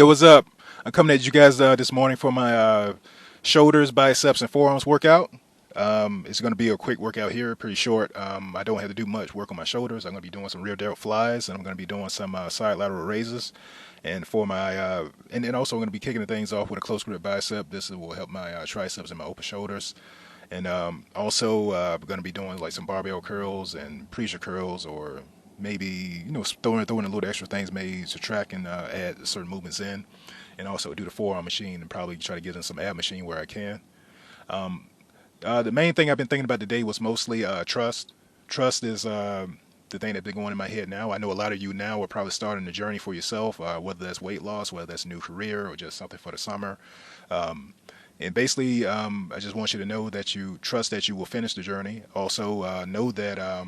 Yo, what's up? I'm coming at you guys this morning for my shoulders, biceps, and forearms workout. It's going to be a quick workout here, pretty short. I don't have to do much work on my shoulders. I'm going to be doing some rear delt flies, and I'm going to be doing some side lateral raises. And for my, and then also I'm going to be kicking the things off with a close grip bicep. This will help my triceps and my open shoulders. And also, we're going to be doing like some barbell curls and preacher curls, or maybe throwing a little extra things, maybe subtract and add certain movements in, and also do the forearm machine and probably try to get in some ab machine where I can. The main thing I've been thinking about today was mostly trust. Trust is the thing that's been going in my head now. I know a lot of you now are probably starting the journey for yourself, whether that's weight loss, whether that's a new career, or just something for the summer. Um, and basically, I just want you to know that you trust that you will finish the journey. Also, know that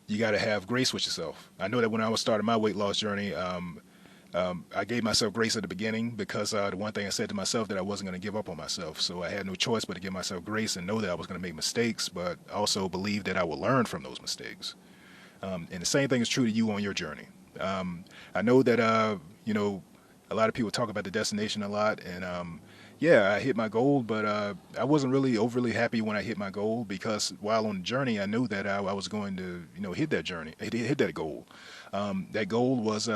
you got to have grace with yourself. I know that when I was starting my weight loss journey, I gave myself grace at the beginning because the one thing I said to myself that I wasn't going to give up on myself. So I had no choice but to give myself grace and know that I was going to make mistakes, but also believe that I will learn from those mistakes. And the same thing is true to you on your journey. I know that a lot of people talk about the destination a lot, and yeah, I hit my goal, but I wasn't really overly happy when I hit my goal because while on the journey, I knew that I was going to hit that journey, hit that goal. That goal was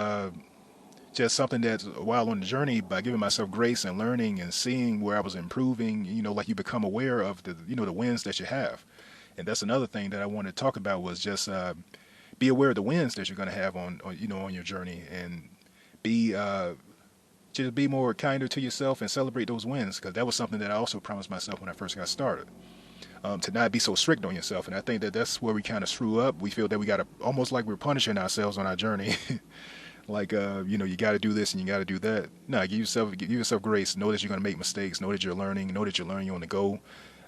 just something that while on the journey, by giving myself grace and learning and seeing where I was improving, like you become aware of the wins that you have. And that's another thing that I wanted to talk about was just be aware of the wins that you're going to have on your journey, and be just be more kinder to yourself and celebrate those wins, because that was something that I also promised myself when I first got started. To not be so strict on yourself, and I think that that's where we kind of screw up. We feel that we got to almost like we're punishing ourselves on our journey. Like you got to do this and you got to do that. No, give yourself grace. Know that you're going to make mistakes. Know that you're learning. Know that you're learning on the go.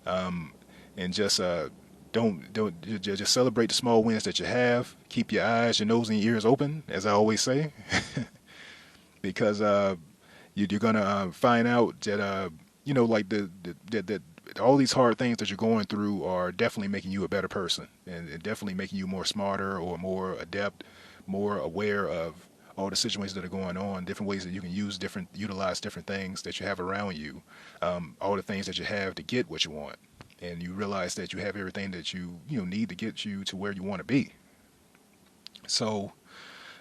And just don't just celebrate the small wins that you have. Keep your eyes, your nose, and your ears open, as I always say, because you're gonna find out that like that all these hard things that you're going through are definitely making you a better person, and definitely making you more smarter or more adept, more aware of all the situations that are going on, different ways that you can utilize different things that you have around you, all the things that you have to get what you want, and you realize that you have everything that you need to get you to where you want to be. So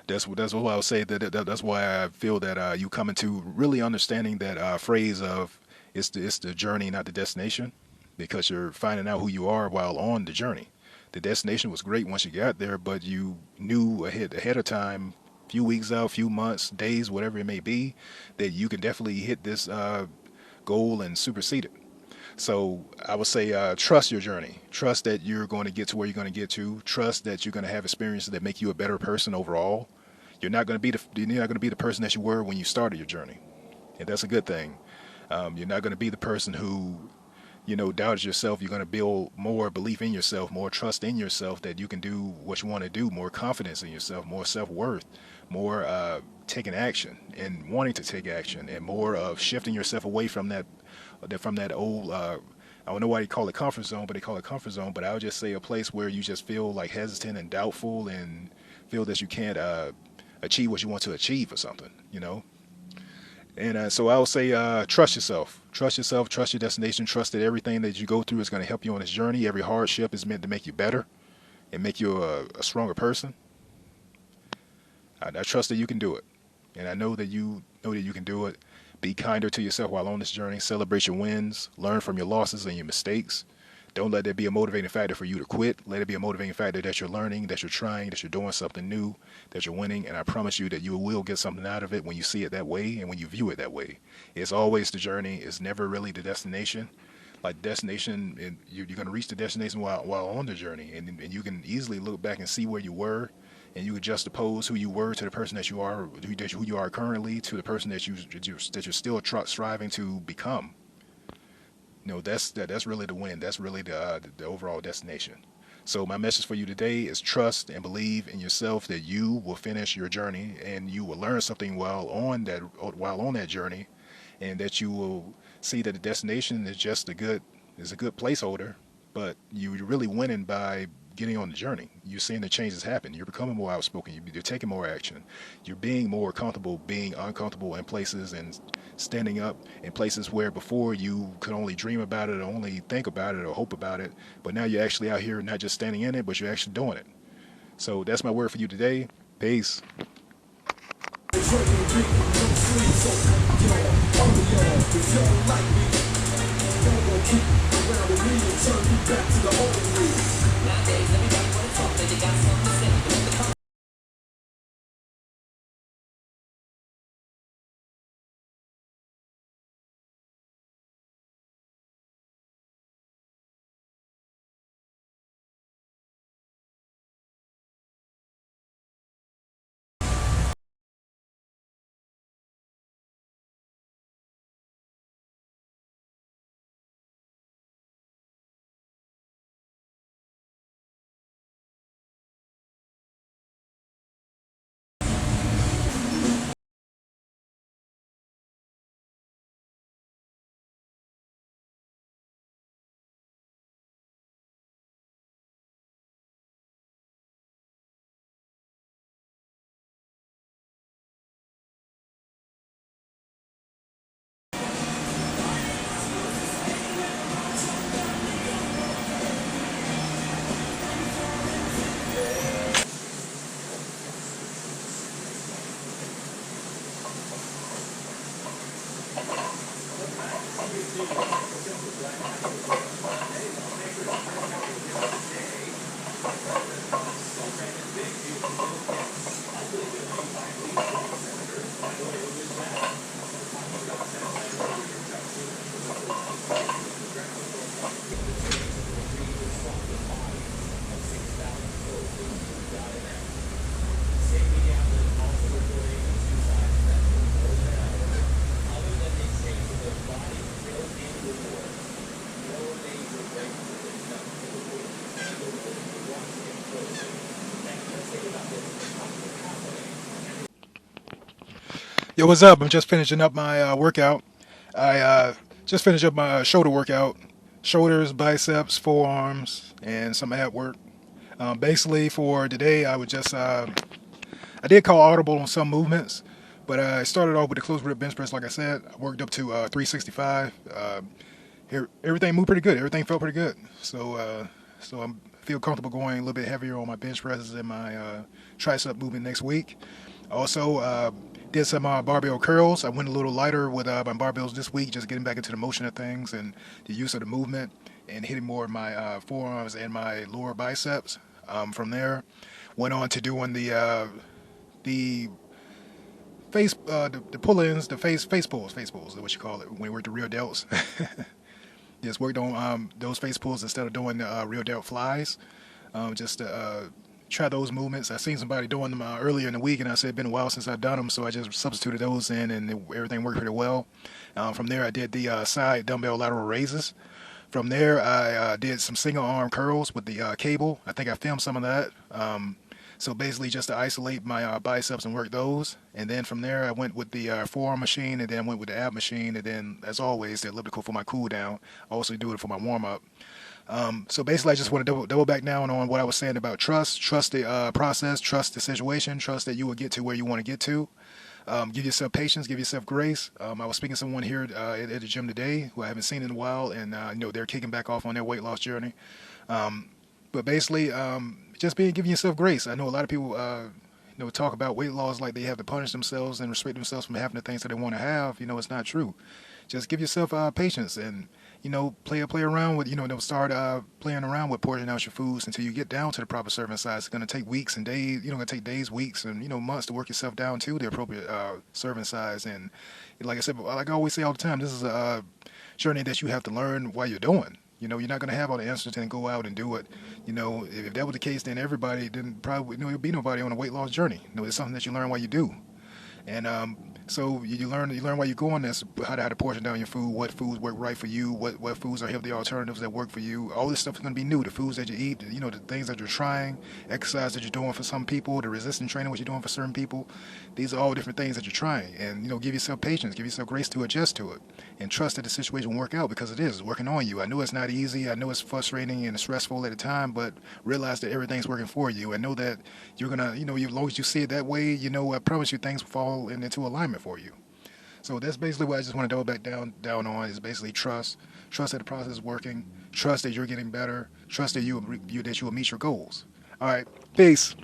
that's what I would say that's why I feel that you come into really understanding that phrase of it's the journey, not the destination, because you're finding out who you are while on the journey. The destination was great once you got there, but you knew ahead of time, few weeks out, few months, days, whatever it may be, that you can definitely hit this goal and supersede it. So I would say trust your journey. Trust that you're going to get to where you're going to get to. Trust that you're going to have experiences that make you a better person overall. You're not going to be the person that you were when you started your journey, and that's a good thing. You're not going to be the person who doubted yourself. You're going to build more belief in yourself, more trust in yourself that you can do what you want to do, more confidence in yourself, more self-worth, more taking action and wanting to take action, and more of shifting yourself away from that old I don't know why they call it comfort zone, but they call it comfort zone. But I would just say a place where you just feel like hesitant and doubtful, and feel that you can't achieve what you want to achieve or something. And so I would say trust yourself. Trust yourself, trust your destination, trust that everything that you go through is going to help you on this journey. Every hardship is meant to make you better and make you a stronger person. I trust that you can do it. And I know that you can do it. Be kinder to yourself while on this journey. Celebrate your wins. Learn from your losses and your mistakes. Don't let that be a motivating factor for you to quit. Let it be a motivating factor that you're learning, that you're trying, that you're doing something new, that you're winning. And I promise you that you will get something out of it when you see it that way and when you view it that way. It's always the journey. It's never really the destination. Like destination, and you're going to reach the destination while on the journey. And you can easily look back and see where you were, and you could juxtapose who you were to the person that you are, who you are currently, to the person that you're still striving to become. That's really the win. That's really the overall destination. So my message for you today is trust and believe in yourself that you will finish your journey, and you will learn something while on that journey, and that you will see that the destination is a good placeholder, but you're really winning by getting on the journey. You're seeing the changes happen. You're becoming more outspoken. You're taking more action. You're being more comfortable being uncomfortable in places and standing up in places where before you could only dream about it or only think about it or hope about it. But now you're actually out here not just standing in it, but you're actually doing it. So that's my word for you today. Peace. Yo, what's up? I'm just finishing up my workout. I just finished up my shoulder workout. Shoulders, biceps, forearms, and some ab work. Basically, for today, I did call audible on some movements, but I started off with the close grip bench press. Like I said, I worked up to 365. Everything moved pretty good. Everything felt pretty good. So I feel comfortable going a little bit heavier on my bench presses and my tricep movement next week. Also, did some barbell curls. I went a little lighter with my barbells this week, just getting back into the motion of things and the use of the movement and hitting more of my forearms and my lower biceps. From there, went on to doing the the pull-ins, the face pulls is what you call it when you work the rear delts. Just worked on those face pulls instead of doing the rear delt flies. Just to try those movements. I seen somebody doing them earlier in the week, and I said it's been a while since I've done them, so I just substituted those in, and everything worked pretty well. From there, I did the side dumbbell lateral raises. From there, I did some single arm curls with the cable. I think I filmed some of that. So basically, just to isolate my biceps and work those. And then from there, I went with the forearm machine, and then I went with the ab machine, and then, as always, the elliptical for my cool down. I also do it for my warm up. So basically, I just want to double back down on what I was saying about trust. Trust the process, trust the situation, trust that you will get to where you want to get to. Give yourself patience, give yourself grace. I was speaking to someone here at the gym today who I haven't seen in a while, and they're kicking back off on their weight loss journey. But basically, just giving yourself grace. I know a lot of people, talk about weight loss like they have to punish themselves and restrict themselves from having the things that they want to have. It's not true. Just give yourself patience and play around with start playing around with portioning out your foods until you get down to the proper serving size. It's going to take weeks and days. Going to take days, weeks, and months to work yourself down to the appropriate serving size. And like I said, like I always say all the time, this is a journey that you have to learn while you're doing. You're not going to have all the answers and go out and do it. If that was the case, then everybody, then probably, there'd be nobody on a weight loss journey. It's something that you learn while you do. And so you learn while you're going this how to portion down your food, what foods work right for you, what foods are healthy alternatives that work for you. All this stuff is going to be new. The foods that you eat, you know, the things that you're trying, exercise that you're doing for some people, the resistance training what you're doing for certain people. These are all different things that you're trying, and you know, give yourself patience, give yourself grace to adjust to it, and trust that the situation will work out because it is working on you. I know it's not easy. I know it's frustrating and stressful at the time, but realize that everything's working for you, and know that you're gonna, you know, as long as you see it that way, you know, I promise you things will fall into alignment for you. So that's basically what I just want to double back down on is basically trust that the process is working, trust that you're getting better, trust that you that you will meet your goals. All right, peace.